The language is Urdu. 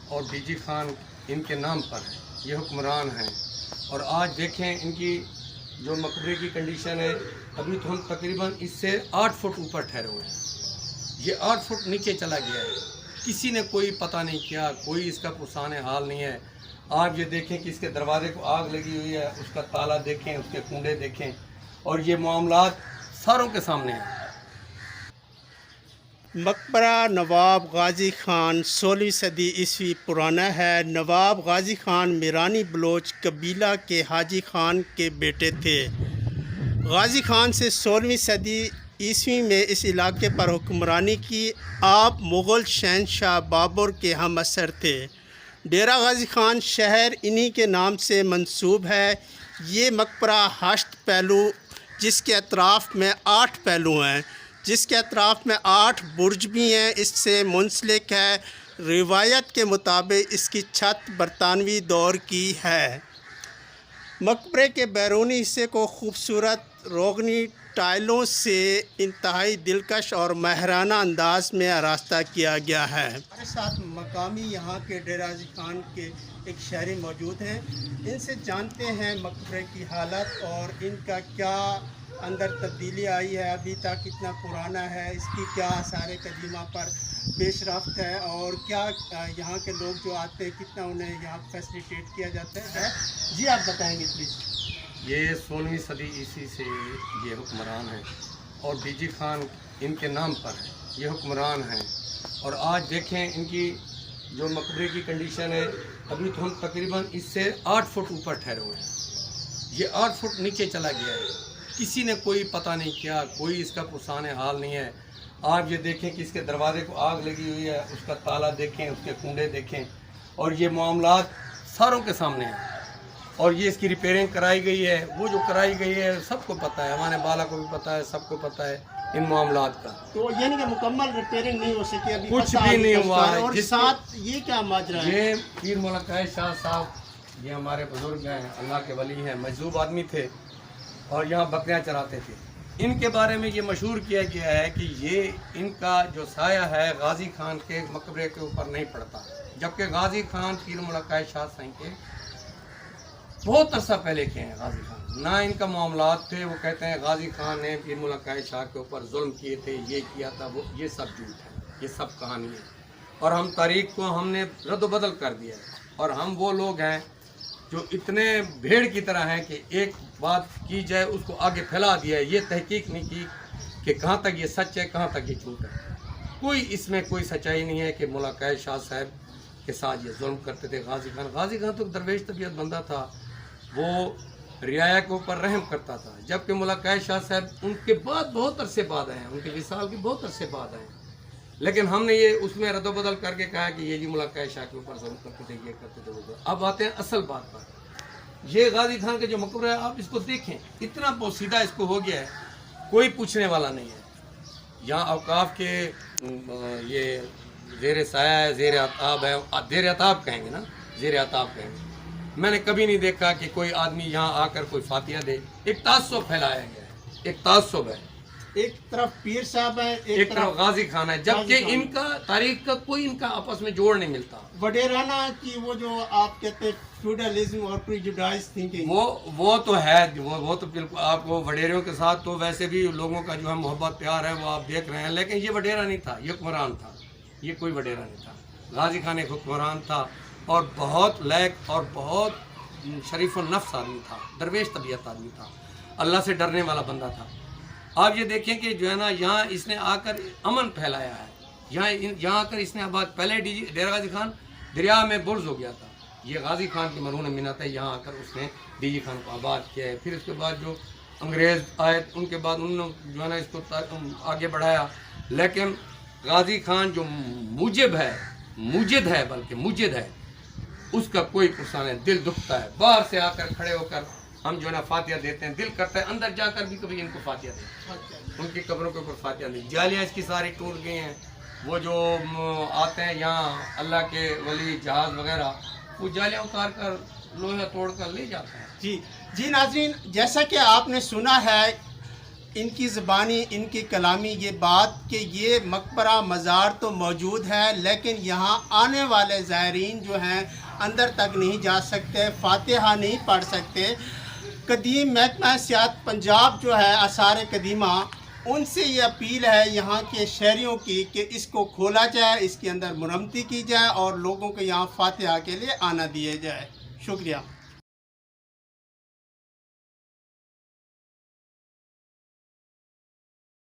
اور بیجی خان ان کے نام پر ہے، یہ حکمران ہیں۔ اور آج دیکھیں ان کی جو مقبرے کی کنڈیشن ہے، ابھی تو ہم تقریباً اس سے 8 فٹ اوپر ٹھہرے ہوئے ہیں، یہ 8 فٹ نیچے چلا گیا ہے، کسی نے کوئی پتہ نہیں کیا، کوئی اس کا پرسان حال نہیں ہے۔ آپ یہ دیکھیں کہ اس کے دروازے کو آگ لگی ہوئی ہے، اس کا تالا دیکھیں، اس کے کنڈے دیکھیں، اور یہ معاملات ساروں کے سامنے ہیں۔ مقبرہ نواب غازی خان 16ویں صدی عیسوی پرانا ہے۔ نواب غازی خان میرانی بلوچ قبیلہ کے حاجی خان کے بیٹے تھے۔ غازی خان سے 16ویں صدی عیسوی میں اس علاقے پر حکمرانی کی۔ آپ مغل شہنشاہ بابر کے ہم عصر تھے۔ ڈیرہ غازی خان شہر انہی کے نام سے منسوب ہے۔ یہ مقبرہ 8 پہلو جس کے اطراف میں 8 پہلو ہیں، جس کے اطراف میں 8 برج بھی ہیں، اس سے منسلک ہے۔ روایت کے مطابق اس کی چھت برطانوی دور کی ہے۔ مقبرے کے بیرونی حصے کو خوبصورت روغنی ٹائلوں سے انتہائی دلکش اور ماہرانہ انداز میں آراستہ کیا گیا ہے۔ ہمارے ساتھ مقامی یہاں کے ڈیرہ غازی خان کے ایک شہری موجود ہیں، ان سے جانتے ہیں مقبرے کی حالت اور ان کا کیا اندر تبدیلی آئی ہے، ابھی تک کتنا پرانا ہے، اس کی کیا آثار قدیمہ پر پیش رفت ہے، اور کیا یہاں کے لوگ جو آتے ہیں کتنا انہیں یہاں فیسلیٹیٹ کیا جاتا ہے۔ جی آپ بتائیں گے پلیز۔ یہ 16ویں صدی عیسوی سے یہ حکمران ہیں، اور بیجی خان ان کے نام پر ہے، یہ حکمران ہیں۔ اور آج دیکھیں ان کی جو مقبرے کی کنڈیشن ہے، ابھی تو ہم تقریباً اس سے 8 فٹ اوپر ٹھہرے ہوئے ہیں، یہ 8 فٹ نیچے چلا گیا ہے، کسی نے کوئی پتہ نہیں کیا، کوئی اس کا پرسان حال نہیں ہے۔ آپ یہ دیکھیں کہ اس کے دروازے کو آگ لگی ہوئی ہے، اس کا تالا دیکھیں، اس کے کنڈے دیکھیں، اور یہ معاملات ساروں کے سامنے ہیں۔ اور یہ اس کی ریپیئرنگ کرائی گئی ہے، وہ جو کرائی گئی ہے سب کو پتہ ہے، ہمارے بالا کو بھی پتہ ہے، سب کو پتہ ہے ان معاملات کا۔ تو یعنی کہ مکمل ریپیئرنگ نہیں ہو سکی ابھی، کچھ بھی نہیں ہوا ہے۔ اور ساتھ یہ کیا ماجرا ہے؟ یہ پیر ملک شاہ صاحب، یہ ہمارے بزرگ ہیں، اللہ کے ولی ہیں، مجذوب آدمی تھے، اور یہاں بکریاں چراتے تھے۔ ان کے بارے میں یہ مشہور کیا گیا ہے کہ یہ ان کا جو سایہ ہے غازی خان کے مقبرے کے اوپر نہیں پڑتا، جبکہ غازی خان پیر ملک شاہ صاحب کے بہت عرصہ پہلے کے ہیں۔ غازی خان نہ ان کا معاملات تھے، وہ کہتے ہیں غازی خان نے پیر ملک شاہ کے اوپر ظلم کیے تھے، یہ کیا تھا، وہ، یہ سب جھوٹ ہے، یہ سب کہانی ہے۔ اور ہم تاریخ کو ہم نے رد و بدل کر دیا ہے، اور ہم وہ لوگ ہیں جو اتنے بھیڑ کی طرح ہیں کہ ایک بات کی جائے اس کو آگے پھیلا دیا ہے، یہ تحقیق نہیں کی کہ کہاں تک یہ سچ ہے، کہاں تک یہ جھوٹ ہے۔ کوئی اس میں کوئی سچائی نہیں ہے کہ ملک شاہ صاحب کے ساتھ یہ ظلم کرتے تھے۔ غازی خان تو درویش طبیعت بندہ تھا، وہ رعایا کے اوپر رحم کرتا تھا، جبکہ ملک شاہ صاحب ان کے بعد بہت عرصے بعد آئے ہیں، ان کے وصال کے بہت عرصے بعد آئے ہیں، لیکن ہم نے یہ اس میں رد و بدل کر کے کہا کہ یہ جی ملک شاہ کے اوپر ظلم کرتے تھے، یہ کرتے تھے، وہ کرتے۔ اب آتے ہیں اصل بات پر۔ یہ غازی خان کے جو مقبرہ ہے، آپ اس کو دیکھیں، اتنا پوسیدہ اس کو ہو گیا ہے، کوئی پوچھنے والا نہیں ہے۔ یہاں اوقاف کے یہ زیر سایہ ہے، زیر عطاب ہے، زیر عطاب کہیں گے نا، زیر عطاب کہیں گے۔ میں نے کبھی نہیں دیکھا کہ کوئی آدمی یہاں آ کر کوئی فاتحہ دے۔ ایک تعصب پھیلایا گیا ہے، ایک تعصب ہے، ایک طرف پیر صاحب ہیں، ایک طرف غازی خان ہے، جبکہ ان کا تاریخ کا کوئی ان کا آپس میں جوڑ نہیں ملتا۔ وڈیرانہ کی وہ جو آپ کہتے ہیں فیوڈلزم اور پریجوڈائز تھنکنگ، وہ تو ہے، وہ تو بالکل آپ کو وڈیروں کے ساتھ تو ویسے بھی لوگوں کا جو ہے محبت پیار ہے وہ آپ دیکھ رہے ہیں، لیکن یہ وڈیرا نہیں تھا، یہ حکمران تھا، یہ کوئی وڈیرا نہیں تھا۔ غازی خان ایک حکمران تھا، اور بہت لائق اور بہت شریف النفس آدمی تھا، درویش طبیعت آدمی تھا، اللہ سے ڈرنے والا بندہ تھا۔ آپ یہ دیکھیں کہ جو ہے نا یہاں اس نے آ کر امن پھیلایا ہے، یہاں آ کر اس نے آباد، پہلے ڈیرہ غازی خان دریا میں برز ہو گیا تھا، یہ غازی خان کی مرہون منت ہے، یہاں آ کر اس نے ڈیجی خان کو آباد کیا ہے۔ پھر اس کے بعد جو انگریز آئے ان کے بعد انہوں نے جو ہے نا اس کو آگے بڑھایا، لیکن غازی خان جو موجد ہے، بلکہ موجد ہے، اس کا کوئی پرسان ہے، دل دکھتا ہے، باہر سے آ کر کھڑے ہو کر ہم جو ہے نا فاتحہ دیتے ہیں، دل کرتا ہے اندر جا کر بھی کبھی ان کو فاتحہ دیں، ان کی قبروں کے اوپر فاتحہ دیں۔ جالیاں اس کی ساری ٹوٹ گئی ہیں، وہ جو آتے ہیں یہاں اللہ کے ولی جہاز وغیرہ، وہ جالیاں اتار کر لوہے توڑ کر لے جاتے ہیں۔ جی ناظرین، جیسا کہ آپ نے سنا ہے، ان کی زبانی ان کی کلامی یہ بات کہ یہ مقبرہ مزار تو موجود ہے لیکن یہاں آنے والے زائرین جو ہیں اندر تک نہیں جا سکتے، فاتحہ نہیں پڑھ سکتے۔ قدیم محکمہ سیاحت پنجاب جو ہے آثار قدیمہ، ان سے یہ اپیل ہے یہاں کے شہریوں کی کہ اس کو کھولا جائے، اس کے اندر مرمتی کی جائے اور لوگوں کو یہاں فاتحہ کے لیے آنا دیا جائے۔ شکریہ۔